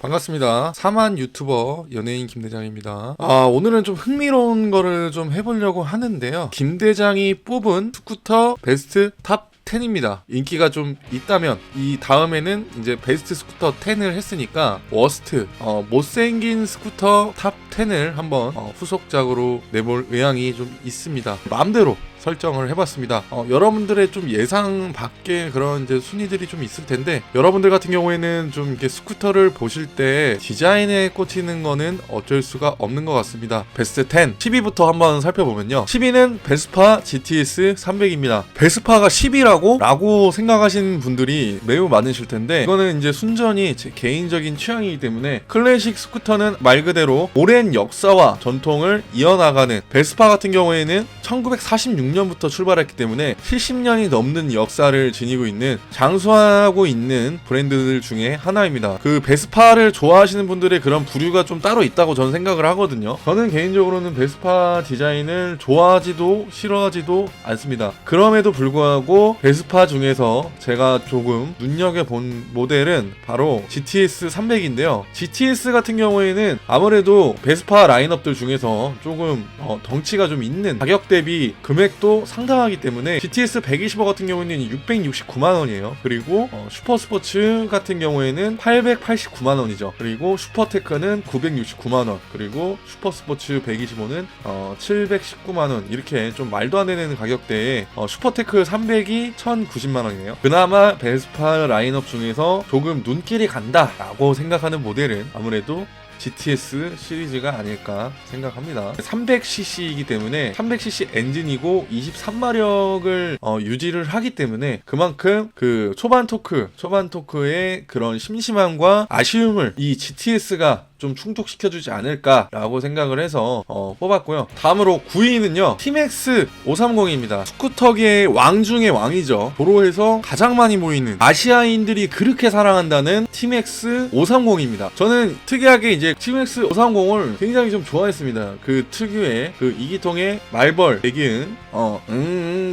반갑습니다. 사만 유튜버 연예인 김대장입니다. 오늘은 좀 흥미로운 거를 좀 해보려고 하는데요. 김대장이 뽑은 스쿠터 베스트 탑 10입니다. 인기가 좀 있다면 이 다음에는 이제 베스트 스쿠터 10을 했으니까 워스트 못생긴 스쿠터 탑 10을 한번 후속작으로 내볼 의향이 좀 있습니다. 마음대로 설정을 해봤습니다. 여러분들의 좀 예상 밖의 그런 이제 순위들이 좀 있을 텐데, 여러분들 같은 경우에는 좀 이렇게 스쿠터를 보실 때 디자인에 꽂히는 거는 어쩔 수가 없는 것 같습니다. 베스트 10, 10위부터 한번 살펴보면요. 10위는 베스파 GTS 300입니다. 베스파가 10위라고? 라고 생각하시는 분들이 매우 많으실 텐데, 이거는 이제 순전히 제 개인적인 취향이기 때문에, 클래식 스쿠터는 말 그대로 오랜 역사와 전통을 이어나가는, 베스파 같은 경우에는 1946년부터 출발했기 때문에 70년이 넘는 역사를 지니고 있는, 장수하고 있는 브랜드들 중에 하나입니다. 그 베스파를 좋아하시는 분들의 그런 부류가 좀 따로 있다고 저는 생각을 하거든요. 저는 개인적으로는 베스파 디자인을 좋아하지도 싫어하지도 않습니다. 그럼에도 불구하고 베스파 중에서 제가 조금 눈여겨본 모델은 바로 GTS 300인데요. GTS 같은 경우에는 아무래도 베스파 라인업들 중에서 조금 덩치가 좀 있는, 가격 대비 금액도 상당하기 때문에 GTS 125 같은 경우에는 669만원이에요. 그리고 슈퍼스포츠 같은 경우에는 889만원이죠. 그리고 슈퍼테크는 969만원, 그리고 슈퍼스포츠 125는 719만원, 이렇게 좀 말도 안 되는 가격대에 슈퍼테크 300이 1090만원이네요. 그나마 베스파 라인업 중에서 조금 눈길이 간다 라고 생각하는 모델은 아무래도 GTS 시리즈가 아닐까 생각합니다. 300cc이기 때문에 300cc 엔진이고 23마력을 유지를 하기 때문에 그만큼 그 초반 토크의 그런 심심함과 아쉬움을 이 GTS가 좀 충족시켜주지 않을까라고 생각을 해서 뽑았고요. 다음으로 9위는요, 티맥스 530입니다. 스쿠터계의 왕 중의 왕이죠. 도로에서 가장 많이 보이는, 아시아인들이 그렇게 사랑한다는 티맥스 530입니다. 저는 특이하게 이제 티맥스 530을 굉장히 좀 좋아했습니다. 그 특유의 그 이기통의 말벌, 대기응,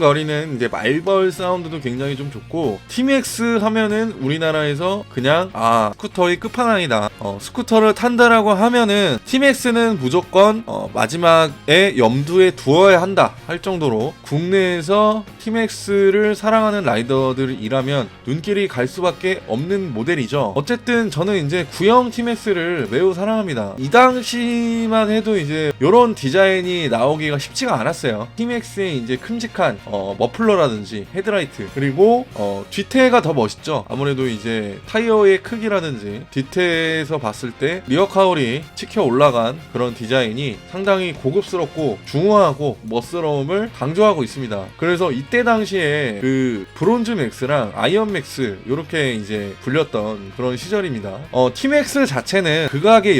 거리는 이제 말벌 사운드도 굉장히 좀 좋고, 티맥스 하면은 우리나라에서 그냥 스쿠터의 끝판왕이다. 스쿠터를 탄다라고 하면은 티맥스는 무조건 마지막에 염두에 두어야 한다 할 정도로 국내에서 티맥스를 사랑하는 라이더들이라면 눈길이 갈 수밖에 없는 모델이죠. 어쨌든 저는 이제 구형 티맥스를 매우 사랑합니다. 이 당시만 해도 이제 이런 디자인이 나오기가 쉽지가 않았어요. 티맥스의 이제 큼직한 머플러라든지 헤드라이트, 그리고 뒤태가 더 멋있죠. 아무래도 이제 타이어의 크기라든지 뒤태에서 봤을 때 리어 카울이 치켜 올라간 그런 디자인이 상당히 고급스럽고 중후하고 멋스러움을 강조하고 있습니다. 그래서 이때 당시에 그 브론즈 맥스랑 아이언 맥스 이렇게 이제 불렸던 그런 시절입니다. 티맥스 자체는 극악의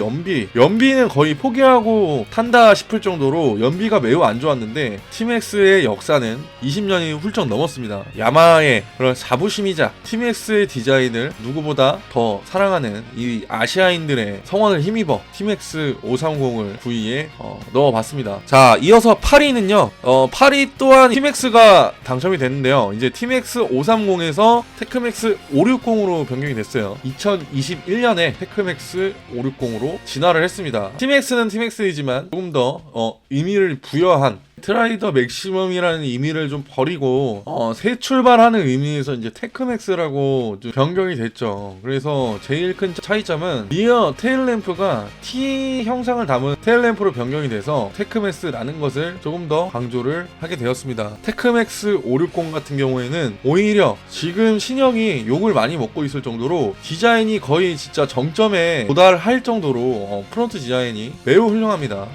연비는 거의 포기하고 탄다 싶을 정도로 연비가 매우 안 좋았는데, 티맥스의 역사는 20년이 훌쩍 넘었습니다. 야마하의 그런 자부심이자 티맥스의 디자인을 누구보다 더 사랑하는 이 아시아인들의 성원을 힘입어 티맥스 530을 9위에 넣어봤습니다. 자, 이어서 8위는요. 8위 또한 티맥스가 당첨이 됐는데요. 이제 티맥스 530에서 테크맥스 560으로 변경이 됐어요. 2021년에 테크맥스 560으로 진화를 했습니다. 티맥스는 티맥스이지만 조금 더 의미를 부여한, 트라이더 맥시멈이라는 의미를 좀 버리고 새 출발하는 의미에서 이제 테크맥스라고 좀 변경이 됐죠. 그래서 제일 큰 차이점은 리어 테일램프가 T 형상을 담은 테일램프로 변경이 돼서 테크맥스라는 것을 조금 더 강조를 하게 되었습니다. 테크맥스 560 같은 경우에는 오히려 지금 신형이 욕을 많이 먹고 있을 정도로 디자인이 거의 진짜 정점에 도달할 정도로 프론트 디자인이 매우 훌륭합니다.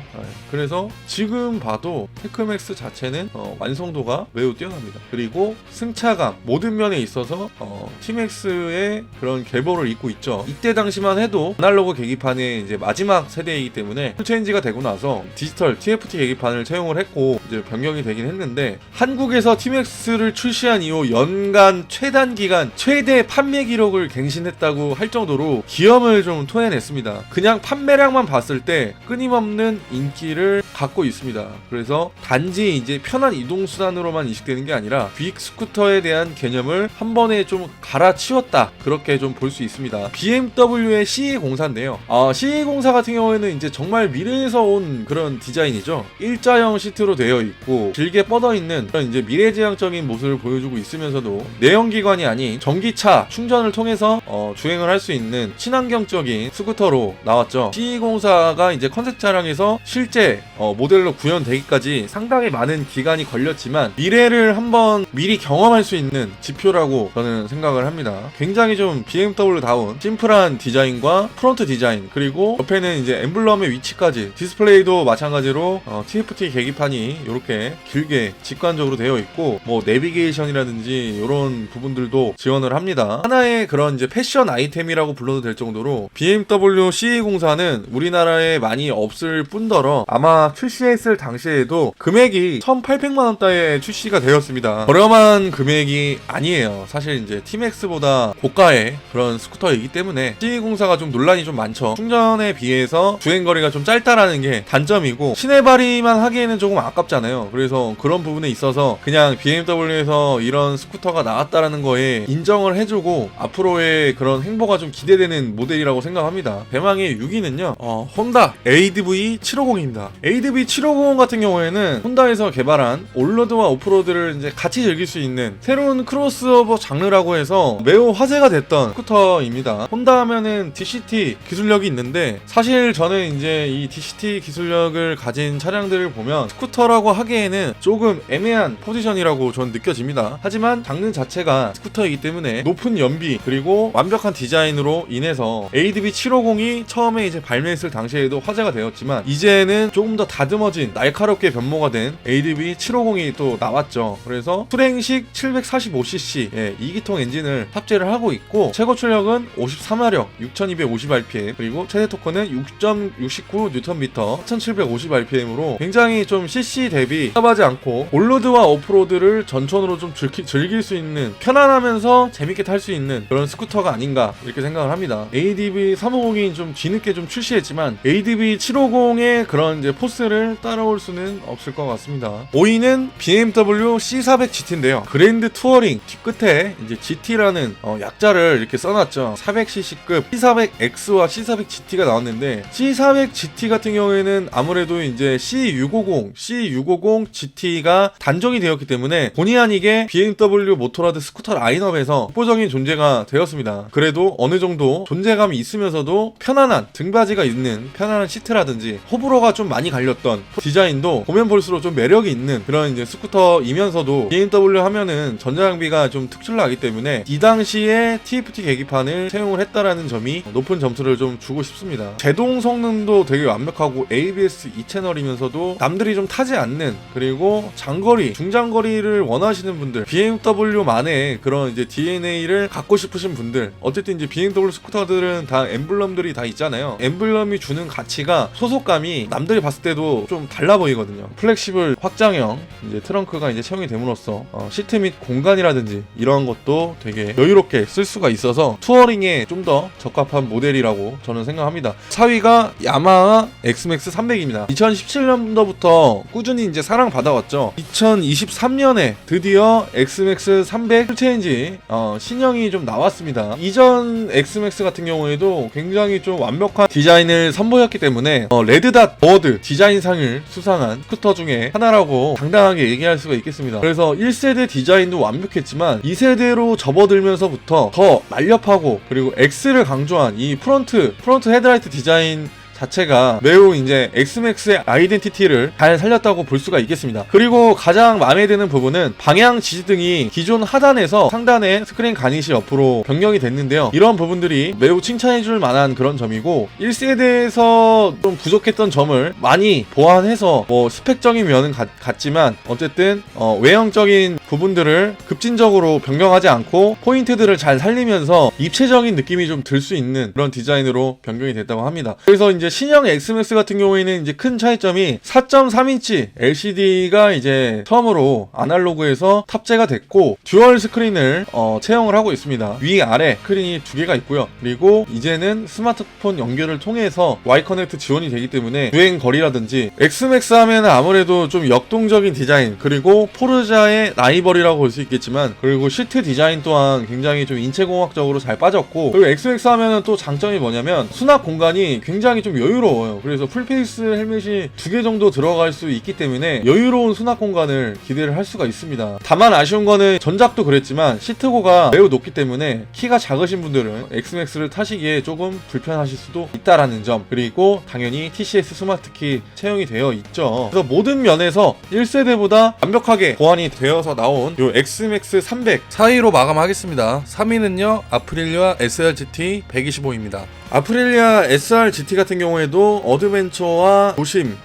그래서 지금 봐도 테크맥스 자체는 완성도가 매우 뛰어납니다. 그리고 승차감, 모든 면에 있어서 티맥스의 그런 계보를 잇고 있죠. 이때 당시만 해도 아날로그 계기판의 이제 마지막 세대이기 때문에 풀체인지가 되고 나서 디지털 TFT 계기판을 채용을 했고 이제 변경이 되긴 했는데, 한국에서 티맥스를 출시한 이후 연간 최단 기간 최대 판매 기록을 갱신했다고 할 정도로 기염을 좀 토해냈습니다. 그냥 판매량만 봤을 때 끊임없는 인기를 갖고 있습니다. 그래서 단지 이제 편한 이동수단으로만 인식되는 게 아니라 빅 스쿠터에 대한 개념을 한 번에 좀 갈아치웠다, 그렇게 좀 볼 수 있습니다. BMW의 CE04인데요. CE04 같은 경우에는 이제 정말 미래에서 온 그런 디자인이죠. 일자형 시트로 되어 있고 길게 뻗어 있는 그런 이제 미래지향적인 모습을 보여주고 있으면서도 내연기관이 아닌 전기차 충전을 통해서 주행을 할 수 있는 친환경적인 스쿠터로 나왔죠. CE04가 이제 컨셉 차량에서 실제 모델로 구현되기까지 상당히 많은 기간이 걸렸지만 미래를 한번 미리 경험할 수 있는 지표라고 저는 생각을 합니다. 굉장히 좀 BMW다운 심플한 디자인과 프론트 디자인, 그리고 옆에는 이제 엠블럼의 위치까지, 디스플레이도 마찬가지로 TFT 계기판이 이렇게 길게 직관적으로 되어 있고 뭐 내비게이션이라든지 이런 부분들도 지원을 합니다. 하나의 그런 이제 패션 아이템이라고 불러도 될 정도로 BMW CE04는 우리나라에 많이 없을 뿐더러 아마 출시했을 당시에도 금액이 1,800만원대에 출시가 되었습니다. 저렴한 금액이 아니에요. 사실 이제 T-MAX보다 고가의 그런 스쿠터이기 때문에 CE04가 좀 논란이 좀 많죠. 충전에 비해서 주행거리가 좀 짧다라는 게 단점이고 시내 발휘만 하기에는 조금 아깝잖아요. 그래서 그런 부분에 있어서 그냥 BMW에서 이런 스쿠터가 나왔다라는 거에 인정을 해주고 앞으로의 그런 행보가 좀 기대되는 모델이라고 생각합니다. 대망의 6위는요, 혼다 ADV750입니다. ADV750 같은 경우에는 혼다에서 개발한 올로드와 오프로드를 이제 같이 즐길 수 있는 새로운 크로스오버 장르라고 해서 매우 화제가 됐던 스쿠터입니다. 혼다 하면은 DCT 기술력이 있는데 사실 저는 이제 이 DCT 기술력을 가진 차량들을 보면 스쿠터라고 하기에는 조금 애매한 포지션이라고 저는 느껴집니다. 하지만 장르 자체가 스쿠터이기 때문에 높은 연비 그리고 완벽한 디자인으로 인해서 ADV750이 처음에 이제 발매했을 당시에도 화제가 되었지만 이제는 조금 더 다듬어진 날카롭게 변모가 된 ADV750이 또 나왔죠. 그래서 투랭식 745cc 2기통 엔진을 탑재를 하고 있고 최고 출력은 53마력 6250rpm, 그리고 최대 토크는 6.69Nm 4750rpm으로 굉장히 좀 CC 대비 답하지 않고 올로드와 오프로드를 전천으로 좀 즐길 수 있는, 편안하면서 재밌게 탈 수 있는 그런 스쿠터가 아닌가 이렇게 생각을 합니다. ADV350이 좀 뒤늦게 좀 출시했지만 ADV750의 그런 이제 포스를 따라올 수는 없을 것 같습니다. 5위는 BMW C400GT인데요. 그랜드 투어링 뒤끝에 이제 GT라는 약자를 이렇게 써놨죠. 400cc급 C400X와 C400GT가 나왔는데 C400GT 같은 경우에는 아무래도 이제 C650 GT가 단종이 되었기 때문에 본의 아니게 BMW 모토라드 스쿠터 라인업에서 독보적인 존재가 되었습니다. 그래도 어느 정도 존재감이 있으면서도 편안한 등받이가 있는 편안한 시트라든지 호불호가 좀 많이 갈렸던 디자인도 보면 볼수록 좀 매력이 있는 그런 이제 스쿠터이면서도 BMW 하면은 전자장비가 좀 특출나기 때문에 이 당시에 TFT 계기판을 사용을 했다라는 점이 높은 점수를 좀 주고 싶습니다. 제동 성능도 되게 완벽하고 ABS 2채널이면서도 남들이 좀 타지 않는, 그리고 장거리, 중장거리를 원하시는 분들, BMW만의 그런 이제 DNA를 갖고 싶으신 분들, 어쨌든 이제 BMW 스쿠터들은 다 엠블럼들이 다 있잖아요. 엠블럼이 주는 가치가, 소속감이 남들이 봤을 때도 좀 달라 보이거든요. 플렉시블 확장형 이제 트렁크가 이제 채용이 됨으로써 시트 및 공간이라든지 이런 것도 되게 여유롭게 쓸 수가 있어서 투어링에 좀 더 적합한 모델이라고 저는 생각합니다. 4위가 야마하 XMAX 300입니다. 2017년도부터 꾸준히 이제 사랑받아왔죠. 2023년에 드디어 XMAX 300 풀체인지 신형이 좀 나왔습니다. 이전 XMAX 같은 경우에도 굉장히 좀 완벽한 디자인을 선보였기 때문에 레드닷 어워드 디자인상을 수상한 스쿠터 중에 하나라고 당당하게 얘기할 수가 있겠습니다. 그래서 1세대 디자인도 완벽했지만 2세대로 접어들면서부터 더 날렵하고 그리고 X를 강조한 이 프론트 헤드라이트 디자인 자체가 매우 이제 XMAX의 아이덴티티를 잘 살렸다고 볼 수가 있겠습니다. 그리고 가장 마음에 드는 부분은 방향 지지등이 기존 하단에서 상단에 스크린 가니시 옆으로 변경이 됐는데요. 이런 부분들이 매우 칭찬해줄 만한 그런 점이고 1세대에서 좀 부족했던 점을 많이 보완해서 뭐 스펙적인 면은 같지만 어쨌든 외형적인 부분들을 급진적으로 변경하지 않고 포인트들을 잘 살리면서 입체적인 느낌이 좀 들 수 있는 그런 디자인으로 변경이 됐다고 합니다. 그래서 이제 신형 XMAX 같은 경우에는 이제 큰 차이점이 4.3인치 LCD가 이제 처음으로 아날로그에서 탑재가 됐고 듀얼 스크린을 채용을 하고 있습니다. 위아래 스크린이 두 개가 있고요. 그리고 이제는 스마트폰 연결을 통해서 Y 커넥트 지원이 되기 때문에 주행 거리라든지 XMAX 하면 아무래도 좀 역동적인 디자인, 그리고 포르자의 라이벌이라고 볼 수 있겠지만, 그리고 시트 디자인 또한 굉장히 좀 인체공학적으로 잘 빠졌고, 그리고 XMAX 하면은 또 장점이 뭐냐면 수납 공간이 굉장히 좀 여유로워요. 그래서 풀페이스 헬멧이 두 개 정도 들어갈 수 있기 때문에 여유로운 수납 공간을 기대를 할 수가 있습니다. 다만 아쉬운 거는 전작도 그랬지만 시트고가 매우 높기 때문에 키가 작으신 분들은 XMAX를 타시기에 조금 불편하실 수도 있다라는 점, 그리고 당연히 TCS 스마트키 채용이 되어 있죠. 그래서 모든 면에서 1세대보다 완벽하게 보완이 되어서 나온 요 XMAX 300 4위로 마감하겠습니다. 3위는요 아프릴리아 SRGT 125입니다. 아프릴리아 SRGT 같은 경우에도 어드벤처와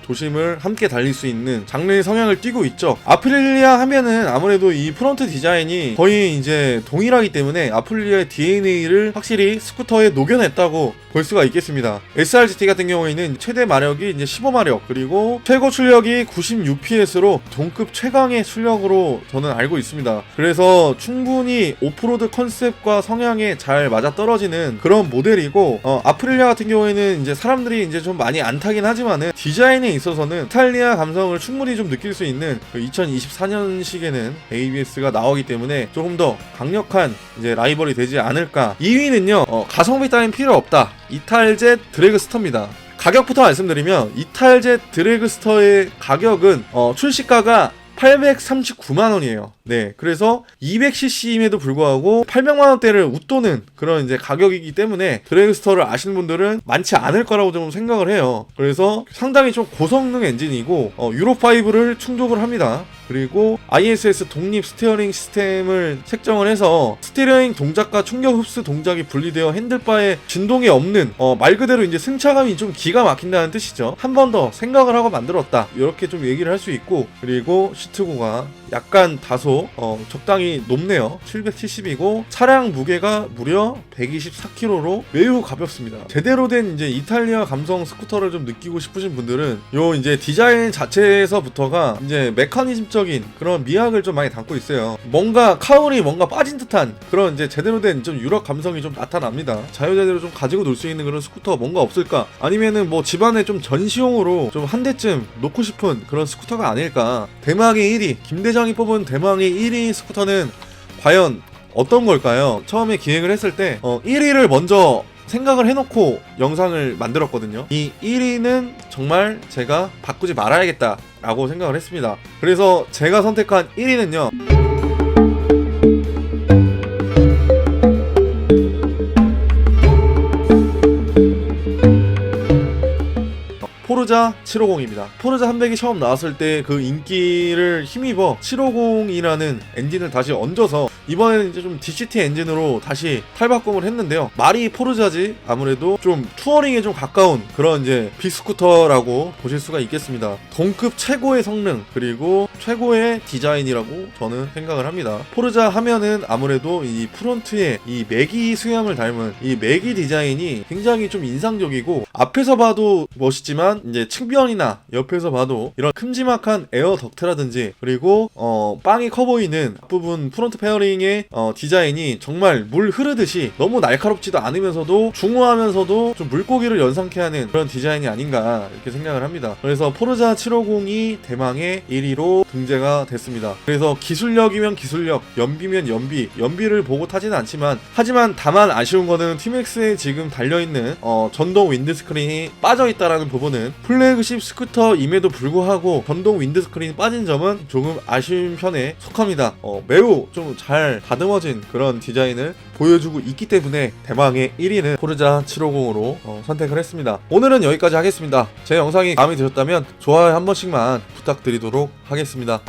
도심을 함께 달릴 수 있는 장르의 성향을 띠고 있죠. 아프릴리아 하면은 아무래도 이 프론트 디자인이 거의 이제 동일하기 때문에 아프릴리아의 DNA를 확실히 스쿠터에 녹여냈다고 볼 수가 있겠습니다. SRGT 같은 경우에는 최대 마력이 이제 15마력, 그리고 최고 출력이 96PS로 동급 최강의 출력으로 저는 알고 있습니다. 그래서 충분히 오프로드 컨셉과 성향에 잘 맞아떨어지는 그런 모델이고, 아프릴리아 같은 경우에는 이제 사람들이 이제 좀 많이 안 타긴 하지만은 디자인에 있어서는 이탈리아 감성을 충분히 좀 느낄 수 있는 2024년식에는 ABS가 나오기 때문에 조금 더 강력한 이제 라이벌이 되지 않을까. 2위는요 가성비 따윈 필요 없다, 이탈제 드래그스터입니다. 가격부터 말씀드리면 이탈제 드래그스터의 가격은 출시가가 839만원이에요. 네, 그래서 200cc임에도 불구하고 800만원대를 웃도는 그런 이제 가격이기 때문에 드래그스터를 아시는 분들은 많지 않을 거라고 좀 생각을 해요. 그래서 상당히 좀 고성능 엔진이고 유로5를 충족을 합니다. 그리고 ISS 독립 스티어링 시스템을 책정을 해서 스티어링 동작과 충격 흡수 동작이 분리되어 핸들바에 진동이 없는 말 그대로 이제 승차감이 좀 기가 막힌다는 뜻이죠. 한 번 더 생각을 하고 만들었다, 이렇게 좀 얘기를 할 수 있고, 그리고 시트고가 약간 다소 적당히 높네요. 770이고 차량 무게가 무려 124kg로 매우 가볍습니다. 제대로 된 이제 이탈리아 감성 스쿠터를 좀 느끼고 싶으신 분들은 요 이제 디자인 자체에서부터가 이제 메커니즘적인 그런 미학을 좀 많이 담고 있어요. 뭔가 카울이 뭔가 빠진 듯한 그런 이제 제대로 된 좀 유럽 감성이 좀 나타납니다. 자유자재로 좀 가지고 놀 수 있는 그런 스쿠터가 뭔가 없을까? 아니면은 뭐 집안에 좀 전시용으로 좀 한 대쯤 놓고 싶은 그런 스쿠터가 아닐까? 대망의 1위, 김대장이 뽑은 대망의 1위 스쿠터는 과연 어떤 걸까요? 처음에 기획을 했을 때 1위를 먼저 생각을 해놓고 영상을 만들었거든요. 이 1위는 정말 제가 바꾸지 말아야겠다 라고 생각을 했습니다. 그래서 제가 선택한 1위는요 포르자 750입니다. 포르자 300이 처음 나왔을 때 그 인기를 힘입어 750이라는 엔진을 다시 얹어서 이번에는 이제 좀 DCT 엔진으로 다시 탈바꿈을 했는데요. 말이 포르자지 아무래도 좀 투어링에 좀 가까운 그런 이제 빅스쿠터라고 보실 수가 있겠습니다. 동급 최고의 성능 그리고 최고의 디자인이라고 저는 생각을 합니다. 포르자 하면은 아무래도 이 프론트에 이 매기 수염을 닮은 이 매기 디자인이 굉장히 좀 인상적이고, 앞에서 봐도 멋있지만 이제 측면이나 옆에서 봐도 이런 큼지막한 에어 덕트라든지, 그리고 빵이 커 보이는 앞부분 프론트 페어링의 디자인이 정말 물 흐르듯이 너무 날카롭지도 않으면서도 중후하면서도 좀 물고기를 연상케 하는 그런 디자인이 아닌가 이렇게 생각을 합니다. 그래서 포르자 750이 대망의 1위로 등재가 됐습니다. 그래서 기술력이면 기술력, 연비면 연비를 보고 타지는 않지만, 하지만 다만 아쉬운 거는 티맥스에 지금 달려있는 전동 윈드스크린이 빠져있다라는 부분은 플래그십 스쿠터임에도 불구하고 전동 윈드스크린이 빠진 점은 조금 아쉬운 편에 속합니다. 매우 좀 잘 다듬어진 그런 디자인을 보여주고 있기 때문에 대망의 1위는 포르자 750으로 선택을 했습니다. 오늘은 여기까지 하겠습니다. 제 영상이 마음에 드셨다면 좋아요 한 번씩만 부탁드리도록 하겠습니다.